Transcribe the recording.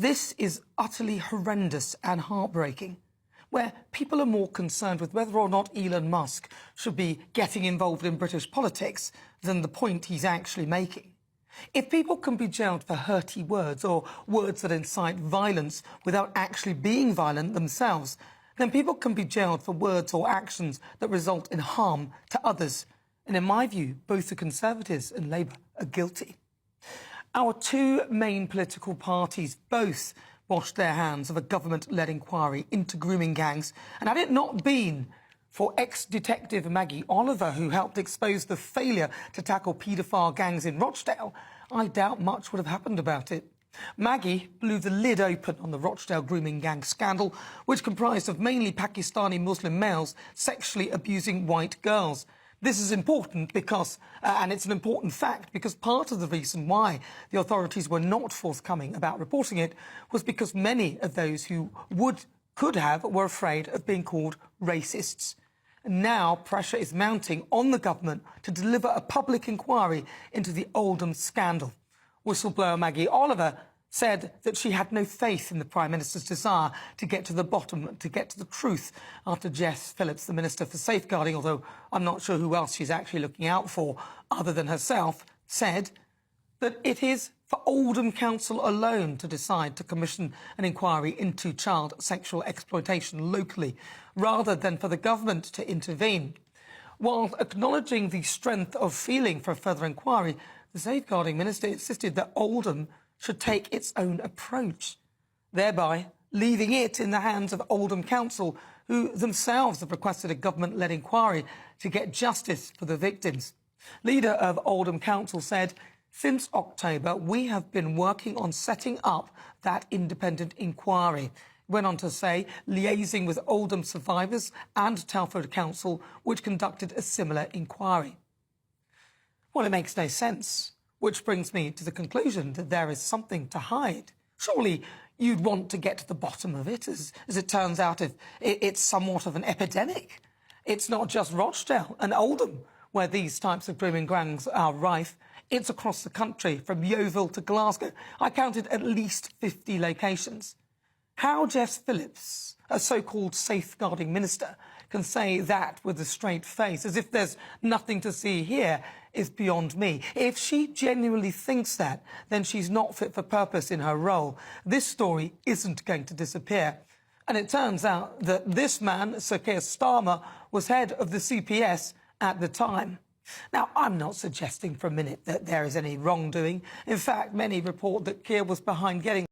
This is utterly horrendous and heartbreaking, where people are more concerned with whether or not Elon Musk should be getting involved in British politics than the point he's actually making. If people can be jailed for hurty words or words that incite violence without actually being violent themselves, then people can be jailed for words or actions that result in harm to others. And in my view, both the Conservatives and Labour are guilty. Our two main political parties both washed their hands of a government-led inquiry into grooming gangs, and had it not been for ex-detective Maggie Oliver, who helped expose the failure to tackle paedophile gangs in Rochdale, I doubt much would have happened about it. Maggie blew the lid open on the Rochdale grooming gang scandal, which comprised of mainly Pakistani Muslim males sexually abusing white girls. This is important because, and it's an important fact, because part of the reason why the authorities were not forthcoming about reporting it was because many of those who could have were afraid of being called racists. And now pressure is mounting on the government to deliver a public inquiry into the Oldham scandal. Whistleblower Maggie Oliver said that she had no faith in the Prime Minister's desire to get to the bottom, to get to the truth, after Jess Phillips, the Minister for Safeguarding, although I'm not sure who else she's actually looking out for other than herself, said that it is for Oldham Council alone to decide to commission an inquiry into child sexual exploitation locally, rather than for the government to intervene. While acknowledging the strength of feeling for a further inquiry, the Safeguarding Minister insisted that Oldham should take its own approach, thereby leaving it in the hands of Oldham Council, who themselves have requested a government-led inquiry to get justice for the victims. Leader of Oldham Council said, "Since October, we have been working on setting up that independent inquiry." Went on to say, liaising with Oldham survivors and Telford Council, which conducted a similar inquiry. Well, it makes no sense. Which brings me to the conclusion that there is something to hide. Surely you'd want to get to the bottom of it, as it turns out, if it's somewhat of an epidemic. It's not just Rochdale and Oldham where these types of grooming gangs are rife. It's across the country, from Yeovil to Glasgow. I counted at least 50 locations. How Jess Phillips, a so-called safeguarding minister, can say that with a straight face, as if there's nothing to see here, is beyond me. If she genuinely thinks that, then she's not fit for purpose in her role. This story isn't going to disappear. And it turns out that this man, Sir Keir Starmer, was head of the CPS at the time. Now, I'm not suggesting for a minute that there is any wrongdoing. In fact, many report that Keir was behind getting